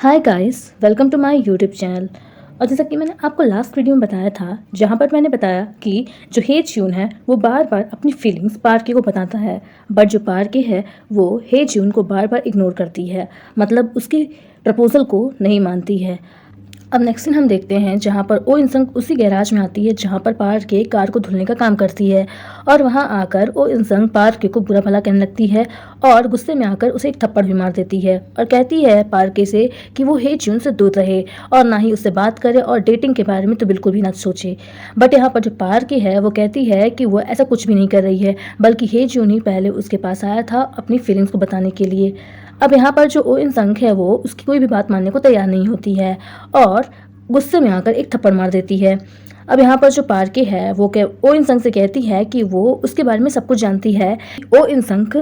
Hi guys, welcome to my YouTube channel. और जैसा कि मैंने आपको लास्ट वीडियो में बताया था, जहाँ पर मैंने बताया कि जो हे ज्यून है वो बार बार अपनी फीलिंग्स पार्के को बताता है, बट जो पार्के है वो हे ज्यून को बार बार इग्नोर करती है, मतलब उसकी प्रपोजल को नहीं मानती है। अब नेक्स्ट सीन हम देखते हैं जहाँ पर ओ इंसंग उसी गैराज में आती है जहाँ पर पार्के कार को धुलने का काम करती है, और वहाँ आकर ओ इंसंग पार्के को बुरा भला कहने लगती है और गुस्से में आकर उसे एक थप्पड़ भी मार देती है और कहती है पार्के से कि वो हे ज्यून से दूर रहे और ना ही उससे बात करे और डेटिंग के बारे में तो बिल्कुल भी ना सोचे। बट यहाँ पर जो पार्के है वो कहती है कि वो ऐसा कुछ भी नहीं कर रही है, बल्कि हे ज्यून ही पहले उसके पास आया था अपनी फीलिंग्स को बताने के लिए। अब यहाँ पर जो ओ इंसंग है वो उसकी कोई भी बात मानने को तैयार नहीं होती है और गुस्से में आकर एक थप्पड़ मार देती है। अब यहाँ पर जो पार्के है वो ओ इंसंग से कहती है कि वो उसके बारे में सब कुछ जानती है। ओ इंसंग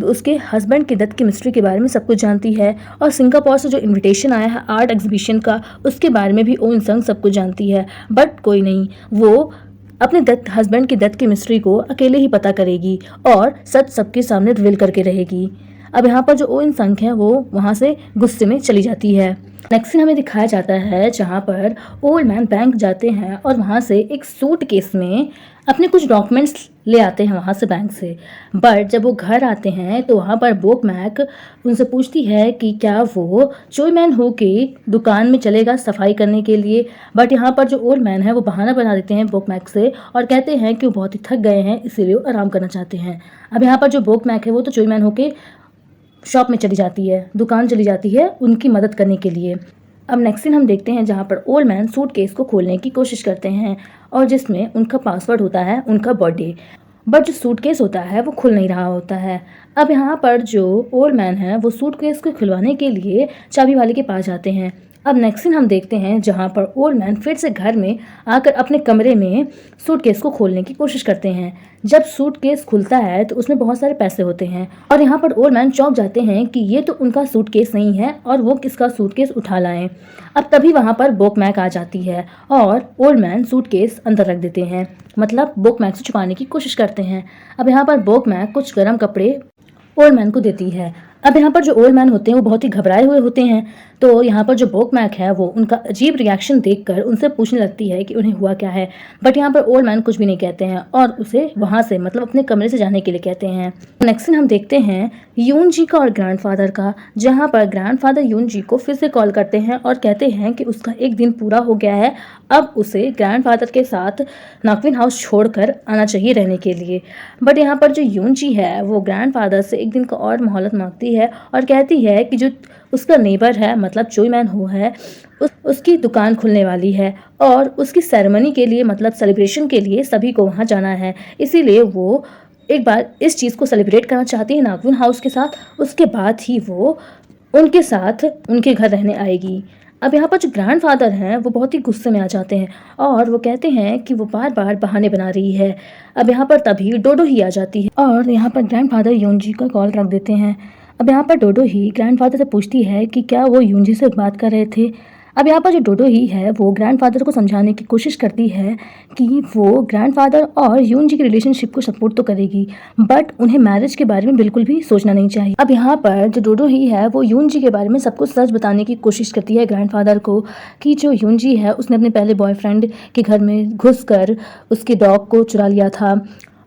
उसके हस्बैंड की डेथ की मिस्ट्री के बारे में सब कुछ जानती है और सिंगापुर से जो इनविटेशन आया है आर्ट एग्जीबिशन का उसके बारे में भी ओ इंसंग सब कुछ जानती है। बट कोई नहीं, वो अपने हस्बैंड की डेथ की मिस्ट्री को अकेले ही पता करेगी और सच सबके सामने रिवील करके रहेगी। अब यहाँ पर जो ओ इंसंग है वो वहाँ से गुस्से में चली जाती है। नेक्स्ट सीन हमें दिखाया जाता है जहाँ पर ओल्ड मैन बैंक जाते हैं और वहाँ से एक सूट केस में अपने कुछ डॉक्यूमेंट्स ले आते हैं वहाँ से बैंक से। बट जब वो घर आते हैं तो वहाँ पर बोक मैक उनसे पूछती है कि क्या वो चोई मैन हो के दुकान में चलेगा सफाई करने के लिए। बट यहाँ पर जो ओल्ड मैन है वो बहाना बना देते हैं बोक मैक से और कहते हैं कि वो बहुत ही थक गए हैं इसीलिए वो आराम करना चाहते हैं। अब यहाँ पर जो बोक मैक है वो तो चोई मैन होके शॉप में चली जाती है, दुकान चली जाती है उनकी मदद करने के लिए। अब नेक्स्ट सीन हम देखते हैं जहाँ पर ओल्ड मैन सूट केस को खोलने की कोशिश करते हैं और जिसमें उनका पासवर्ड होता है उनका बर्थडे, बट जो सूटकेस होता है वो खुल नहीं रहा होता है। अब यहाँ पर जो ओल्ड मैन है वो सूटकेस को खुलवाने के लिए चाबी वाले के पास जाते हैं। अब नेक्स्ट सीन हम देखते हैं जहाँ पर ओल्ड मैन फिर से घर में आकर अपने कमरे में सूटकेस को खोलने की कोशिश करते हैं। जब सूटकेस खुलता है तो उसमें बहुत सारे पैसे होते हैं और यहाँ पर ओल्ड मैन चौंक जाते हैं कि ये तो उनका सूटकेस नहीं है और वो किसका सूटकेस उठा लाएं। अब तभी वहाँ पर बोक मैक आ जाती है और ओल्ड मैन सूटकेस अंदर रख देते हैं, मतलब बोक मैक से छुपाने की कोशिश करते हैं। अब यहाँ पर बोक मैक कुछ गर्म कपड़े ओल्ड मैन को देती है। अब यहाँ पर जो ओल्ड मैन होते हैं वो बहुत ही घबराए हुए होते हैं, तो यहाँ पर जो बोक मैक है वो उनका अजीब रिएक्शन देखकर उनसे पूछने लगती है कि उन्हें हुआ क्या है। बट यहाँ पर ओल्ड मैन कुछ भी नहीं कहते हैं और उसे वहाँ से मतलब अपने कमरे से जाने के लिए कहते हैं। नेक्स्ट सीन हम देखते हैं यून जी का और ग्रैंडफादर का, जहाँ पर ग्रैंडफादर यून जी को फिर से कॉल करते हैं और कहते हैं कि उसका एक दिन पूरा हो गया है, अब उसे ग्रैंडफादर के साथ नाकविन हाउस छोड़कर आना चाहिए रहने के लिए। बट यहाँ पर जो यून जी है वो ग्रैंडफादर से एक दिन का और मोहलत मांगती है और कहती है कि जो उसका नेबर है मतलब चोई मैन हो है उसकी दुकान खुलने वाली है और उसकी सेरेमनी के लिए मतलब सेलिब्रेशन के लिए सभी को वहाँ जाना है, इसीलिए वो एक बार इस चीज़ को सेलिब्रेट करना चाहती है नागविन हाउस के साथ, उसके बाद ही वो उनके साथ उनके घर रहने आएगी। अब यहाँ पर जो ग्रैंडफादर हैं वो बहुत ही गुस्से में आ जाते हैं और वो कहते हैं कि वो बार बार बहाने बना रही है। अब यहाँ पर तभी डोडो ही आ जाती है और यहाँ पर ग्रैंडफादर यूनजी का कॉल रख देते हैं। अब यहाँ पर डोडो ही ग्रैंडफादर से पूछती है कि क्या वो यूनजी से बात कर रहे थे। अब यहाँ पर जो डोडो ही है वो ग्रैंडफादर को समझाने की कोशिश करती है कि वो ग्रैंडफादर और यून जी की रिलेशनशिप को सपोर्ट तो करेगी, बट उन्हें मैरिज के बारे में बिल्कुल भी सोचना नहीं चाहिए। अब यहाँ पर जो डोडो ही है वो यून जी के बारे में सब कुछ सच बताने की कोशिश करती है ग्रैंडफादर को कि जो यून जी है उसने अपने पहले बॉयफ्रेंड के घर में घुसकर उसके डॉग को चुरा लिया था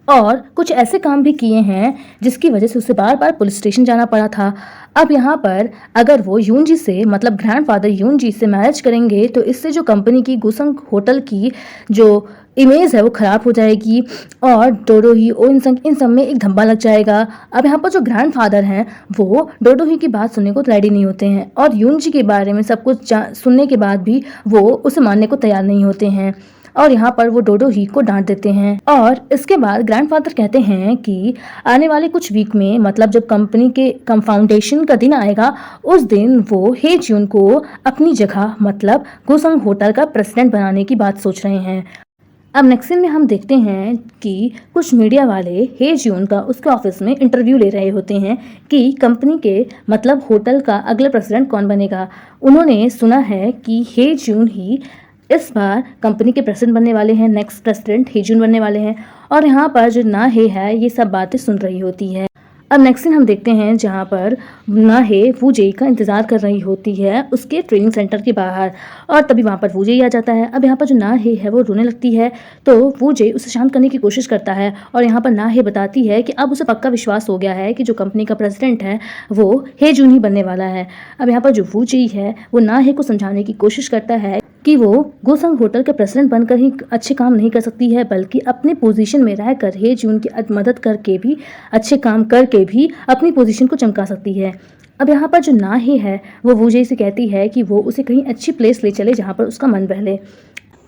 और कुछ ऐसे काम भी किए हैं जिसकी वजह से उसे बार बार पुलिस स्टेशन जाना पड़ा था। अब यहाँ पर अगर वो यून जी से मतलब ग्रैंडफादर यून जी से मैरिज करेंगे तो इससे जो कंपनी की गुसंग होटल की जो इमेज है वो ख़राब हो जाएगी और डोडो ही ओ इन सब में एक धब्बा लग जाएगा। अब यहाँ पर जो ग्रैंडफादर हैं वो डोडो ही की बात सुनने को रेडी नहीं होते हैं और यून जी के बारे में सब कुछ सुनने के बाद भी वो उसे मानने को तैयार नहीं होते हैं और यहाँ पर वो डोडो ही को डांट देते हैं। और इसके बाद ग्रैंडफादर कहते हैं कि आने वाले कुछ वीक में मतलब जब कंपनी के फाउंडेशन का दिन आएगा उस दिन वो हे ज्यून को अपनी जगह मतलब गुसंग होटल का प्रेसिडेंट बनाने की बात सोच रहे हैं। अब नेक्स्ट सीन में हम देखते हैं कि कुछ मीडिया वाले हे ज्यून का उसके ऑफिस में इंटरव्यू ले रहे होते हैं कि कंपनी के मतलब होटल का अगला प्रेसिडेंट कौन बनेगा। उन्होंने सुना है कि हे ज्यून ही इस बार कंपनी के प्रेसिडेंट बनने वाले हैं, नेक्स्ट प्रेसिडेंट हे ज्यून बनने वाले हैं और यहाँ पर जो ना हे है ये सब बातें सुन रही होती है। अब नेक्स्ट सीन हम देखते हैं जहाँ पर नाहे वूजे का इंतज़ार कर रही होती है उसके ट्रेनिंग सेंटर के बाहर, और तभी वहाँ पर वूजे आ जाता है। अब यहाँ पर जो नाहे है वो रोने लगती है, तो वूजे उसे शांत करने की कोशिश करता है और यहाँ पर नाहे बताती है कि अब उसे पक्का विश्वास हो गया है कि जो कंपनी का प्रेसिडेंट है वो हेजून ही बनने वाला है। अब यहाँ पर जो वूजे है वो नाहे को समझाने की कोशिश करता है कि वो गोसंग होटल के प्रेसिडेंट बनकर ही अच्छे काम नहीं कर सकती है, बल्कि अपने पोजीशन में रहकर हेजून की मदद करके भी, अच्छे काम करके भी अपनी पोजीशन को चमका सकती है। अब यहाँ पर जो नाहे है वो वूजे से कहती है कि वो उसे कहीं अच्छी प्लेस ले चले जहाँ पर उसका मन बहले।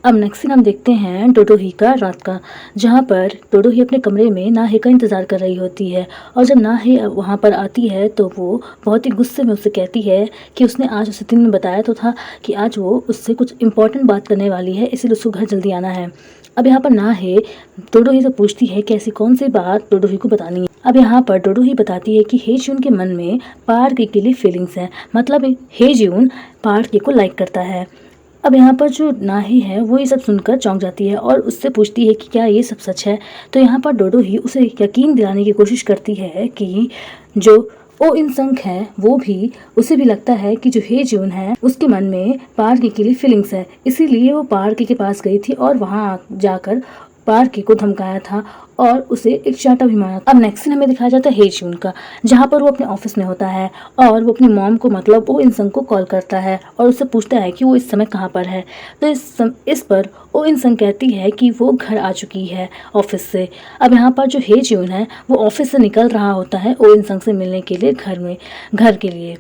अब नेक्स्ट सीन हम देखते हैं डोडोही का रात का, जहाँ पर डोडोही अपने कमरे में नाहे का इंतज़ार कर रही होती है, और जब नाहे वहाँ पर आती है तो वो बहुत ही गुस्से में उससे कहती है कि उसने आज उसे दिन में बताया तो था कि आज वो उससे कुछ इंपॉर्टेंट बात करने वाली है, इसीलिए उसको घर जल्दी आना है। अब यहाँ पर नाहे डोडोही से पूछती है कि ऐसी कौन सी बात डोडोही को बतानी है। अब यहाँ पर डोडोही बताती है कि हेजून के मन में पार्क के लिए फीलिंग्स हैं, मतलब हेजून पार्क को लाइक करता है। अब यहाँ पर जो नाहे है वो ये सब सुनकर चौंक जाती है और उससे पूछती है कि क्या ये सब सच है। तो यहाँ पर डोडोही उसे यकीन दिलाने की कोशिश करती है कि जो ओ इंसंग है वो भी, उसे भी लगता है कि जो हेजून है उसके मन में पार्क के लिए फीलिंग्स है, इसीलिए वो पार्क के पास गई थी और वहाँ जाकर पार्क को धमकाया था और उसे एक चांटा भी मारा। अब नेक्स्ट सीन हमें दिखाया जाता है हेजून का, जहाँ पर वो अपने ऑफिस में होता है और वो अपनी मॉम को, मतलब ओ इंसंग को कॉल करता है और उससे पूछता है कि वो इस समय कहाँ पर है। तो इस पर ओ इंसंग कहती है कि वो घर आ चुकी है ऑफिस से। अब यहाँ पर जो हेजून है वो ऑफिस से निकल रहा होता है ओ इंसंग से मिलने के लिए घर के लिए,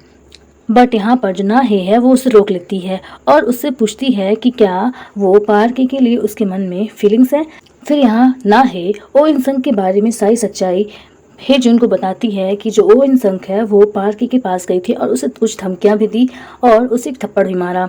बट यहाँ पर जो नाहे है वो उसे रोक लेती है और उससे पूछती है कि क्या वो पार्क के लिए उसके मन में फीलिंग्स है। फिर यहाँ नाहे ओ इंसंग के बारे में सारी सच्चाई हेजून को बताती है कि जो ओ इंसंग है वो पार्क के पास गई थी और उसे कुछ धमकियां भी दी और उसे एक थप्पड़ भी मारा।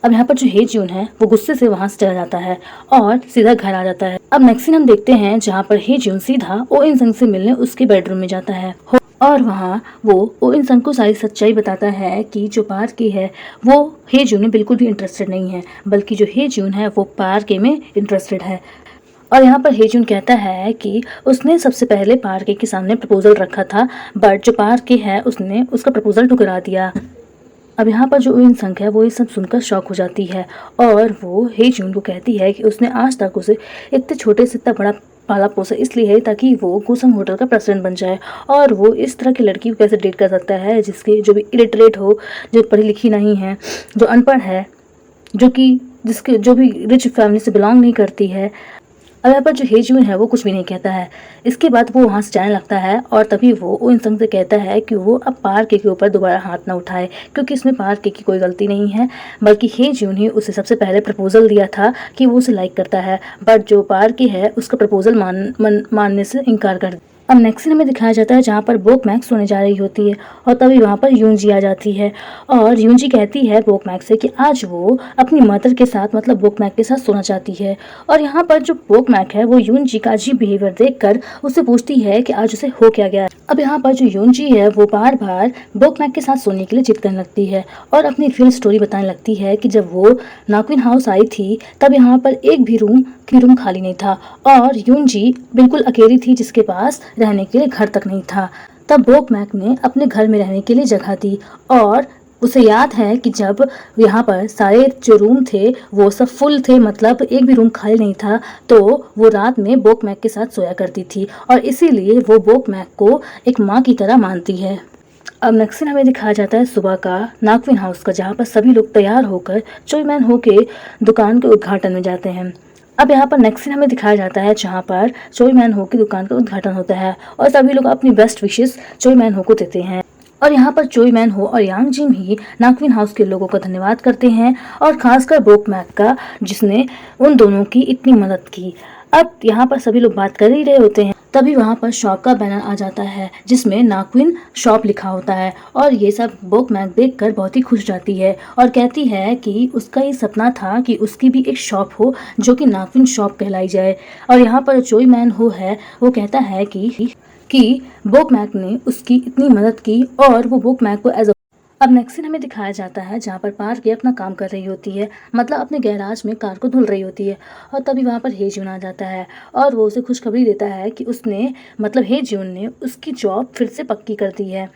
अब यहाँ पर जो हेजून है वो गुस्से से वहां से चला जाता है और सीधा घर आ जाता है। अब नेक्स्ट सीन हम देखते हैं जहाँ पर हेजून सीधा ओ इंसंग से मिलने उसके बेडरूम में जाता है और वहाँ वो ओ इंसंग को सारी सच्चाई बताता है कि जो पार्क है वो हेजून में बिल्कुल भी इंटरेस्टेड नहीं है, बल्कि जो हेजून है वो पार्क में इंटरेस्टेड है। और यहाँ पर हेजून कहता है कि उसने सबसे पहले पार्क के सामने प्रपोजल रखा था, बट जो पार्क है उसने उसका प्रपोजल ठुकरा दिया। अब यहाँ पर जो इंसंग है वो ये सब सुनकर शॉक हो जाती है और वो हेजून को कहती है कि उसने आज तक उसे इतने छोटे से इतना बड़ा पाला पोसा इसलिए है ताकि वो गोसंग होटल का प्रेसिडेंट बन जाए, और वो इस तरह की लड़की को कैसे डेट कर सकता है जिसके जो भी इलिटरेट हो, जो पढ़ी लिखी नहीं है, जो अनपढ़ है, जो भी रिच फैमिली से बिलोंग नहीं करती है। अब यहाँ पर जो हेजून है वो कुछ भी नहीं कहता है। इसके बाद वो वहाँ से जाने लगता है और तभी वो ओ इंसंग से कहता है कि वो अब पार्क के ऊपर दोबारा हाथ ना उठाए, क्योंकि इसमें पार्क की कोई गलती नहीं है, बल्कि हेजून ही उसे सबसे पहले प्रपोजल दिया था कि वो उसे लाइक करता है, बट जो पार्क है उसका प्रपोजल मानने से इनकार कर। अब नेक्स्ट सीन हमें दिखाया जाता है जहाँ पर बोकमैक सोने जा रही होती है और तभी वहाँ पर यूनजी आ जाती है और यूनजी कहती है बोकमैक से कि आज वो अपनी मदर के साथ, मतलब बोकमैक के साथ सोना चाहती है। और यहाँ पर जो बोकमैक है वो यूनजी का अजीब बिहेवियर देखकर उससे पूछती है कि आज उसे हो क्या गया। अब यहाँ पर जो यूनजी है वो बार बार बोकमैक के साथ सोने के लिए जिद करने लगती है और अपनी रियल स्टोरी बताने लगती है कि जब वो नाक्विन हाउस आई थी तब यहाँ पर एक भी रूम खाली नहीं था और यूनजी बिल्कुल अकेली थी जिसके पास रहने के लिए घर तक नहीं था। तब बोकमैक ने अपने घर में रहने के लिए जगह दी और उसे याद है कि जब यहाँ पर सारे जो रूम थे वो सब फुल थे, मतलब एक भी रूम खाली नहीं था, तो वो रात में बोकमैक के साथ सोया करती थी और इसीलिए वो बोकमैक को एक माँ की तरह मानती है। अब नेक्स्ट सीन हमें दिखाया जाता है सुबह का नाक्विन हाउस का, जहाँ पर सभी लोग तैयार होकर चोईमैन हो के दुकान के उद्घाटन में जाते हैं। अब यहाँ पर नेक्स्ट सीन हमें दिखाया जाता है जहाँ पर चोईमैन हो की दुकान का उद्घाटन होता है और सभी लोग अपनी बेस्ट विशेस चोईमैन हो को देते हैं और यहाँ पर चोईमैन हो और यांग जिम ही नाक्विन हाउस के लोगों का धन्यवाद करते हैं और खासकर बोकमैक का, जिसने उन दोनों की इतनी मदद की। अब यहाँ पर सभी लोग बात कर ही रहे होते हैं, तभी वहाँ पर शॉप का बैनर आ जाता है जिसमें नाक्विन शॉप लिखा होता है और ये सब बोकमैक देखकर बहुत ही खुश जाती है और कहती है कि उसका ये सपना था कि उसकी भी एक शॉप हो जो कि नाक्विन शॉप कहलाई जाए। और यहाँ पर चोईमैन हो है वो कहता है कि बोकमैक ने उसकी इतनी मदद की और वो बोकमैक को अब नेक्स्ट सीन हमें दिखाया जाता है जहाँ पर पार्क ये अपना काम कर रही होती है, मतलब अपने गैराज में कार को धुल रही होती है। और तभी वहाँ पर हे जून आ जाता है और वो उसे खुशखबरी देता है कि उसने मतलब हे जून ने उसकी जॉब फिर से पक्की कर दी है।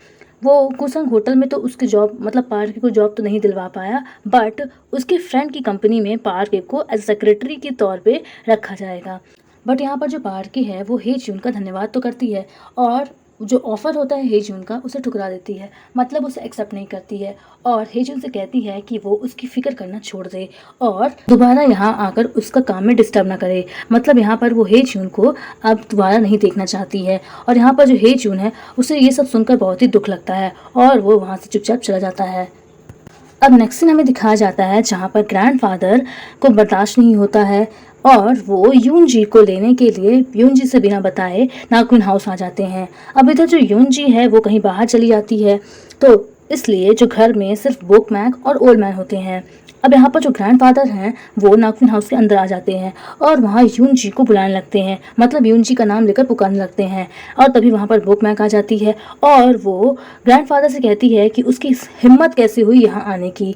वो कुसंग होटल में तो उसकी जॉब मतलब पार्क को जॉब तो नहीं दिलवा पाया, बट उसके फ्रेंड की कंपनी में पार्क को एज सेक्रेटरी के तौर पे रखा जाएगा। बट यहाँ पर जो पार्की है वो हे जून का धन्यवाद तो करती है और जो ऑफ़र होता है हे जून का उसे ठुकरा देती है, मतलब उसे एक्सेप्ट नहीं करती है। और हे जून से कहती है कि वो उसकी फ़िक्र करना छोड़ दे और दोबारा यहाँ आकर उसका काम में डिस्टर्ब ना करे। मतलब यहाँ पर वो हे जून को अब दोबारा नहीं देखना चाहती है। और यहाँ पर जो हे जून है उसे ये सब सुनकर बहुत ही दुख लगता है और वो वहाँ से चुपचाप चला जाता है। अब नेक्स्ट सीन हमें दिखाया जाता है जहाँ पर ग्रैंडफादर को बर्दाश्त नहीं होता है और वो यून जी को लेने के लिए यून जी से बिना बताए नागविन हाउस आ जाते हैं। अब इधर जो यून जी है वो कहीं बाहर चली जाती है, तो इसलिए जो घर में सिर्फ बोकमैक और ओल्ड मैन होते हैं। अब यहाँ पर जो ग्रैंडफादर हैं वो नागविन हाउस के अंदर आ जाते हैं और वहाँ यून जी को बुलाने लगते हैं, मतलब यून जी का नाम लेकर पुकारने लगते हैं। और तभी वहाँ पर बोकमैक आ जाती है और वो ग्रैंडफादर से कहती है कि उसकी हिम्मत कैसे हुई यहाँ आने की।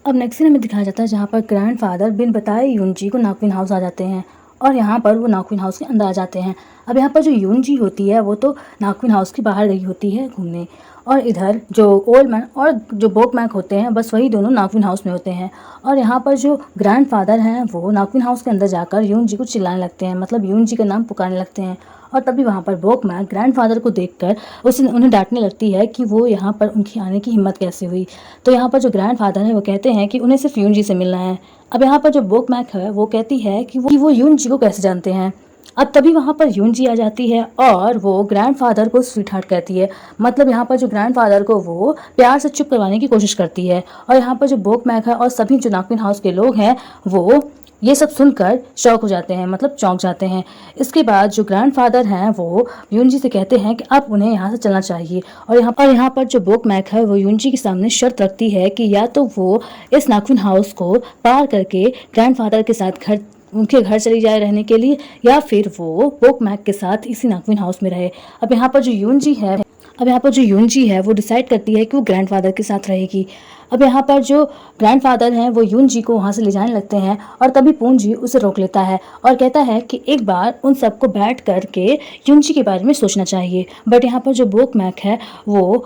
अब नेक्स्ट सीन हमें दिखाया जाता है जहाँ पर ग्रैंडफादर बिन बताए यून जी को नागविन हाउस आ जाते हैं और यहाँ पर वो नागविन हाउस के अंदर आ जाते हैं। अब यहाँ पर जो यून जी होती है वो तो नागविन हाउस के बाहर गई होती है घूमने, और इधर जो ओल्ड मैन और जो बोकमैक होते हैं बस वही दोनों नागविन हाउस में होते हैं। और यहाँ पर जो ग्रैंडफादर हैं वो नागविन हाउस के अंदर जाकर यून जी को चिल्लाने लगते हैं, मतलब यून जी का नाम पुकारने लगते हैं। और तभी वहाँ पर बोकमैक ग्रैंडफादर को देखकर उन्हें डांटने लगती है कि वो यहाँ पर उनकी आने की हिम्मत कैसे हुई। तो यहाँ पर जो ग्रैंडफादर है वो कहते हैं कि उन्हें सिर्फ यून जी से मिलना है। अब यहाँ पर जो बोकमैक है वो कहती है कि वो यून जी को कैसे जानते हैं। अब तभी वहाँ पर यून जी आ जाती है और वो ग्रैंडफादर को स्वीट हार्ट कहती है, मतलब यहाँ पर जो ग्रैंडफादर को वो प्यार से चुप करवाने की कोशिश करती है। और यहाँ पर जो बोकमैक है और सभी जो नागविन हाउस के लोग हैं वो ये सब सुनकर शॉक हो जाते हैं, मतलब चौंक जाते हैं। इसके बाद जो ग्रैंडफादर हैं वो यून जी से कहते हैं कि अब उन्हें यहाँ से चलना चाहिए। और यहाँ पर जो बोकमैक है वो यून जी के सामने शर्त रखती है कि या तो वो इस नागविन हाउस को पार करके ग्रैंडफादर के साथ उनके घर चली जाए रहने के लिए, या फिर वो बोकमैक के साथ इसी नागविन हाउस में रहे। अब यहाँ पर जो यून जी है वो डिसाइड करती है कि वो ग्रैंडफादर के साथ रहेगी। अब यहाँ पर जो ग्रैंडफादर हैं वो यून जी को वहाँ से ले जाने लगते हैं और तभी पून जी उसे रोक लेता है और कहता है कि एक बार उन सबको बैठ करके यून जी के बारे में सोचना चाहिए। बट यहाँ पर जो बोकमैक है वो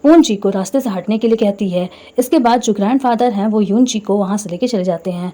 पून जी को रास्ते से हटने के लिए कहती है। इसके बाद जो ग्रैंडफादर हैं वो यून जी को वहाँ से लेके चले जाते हैं।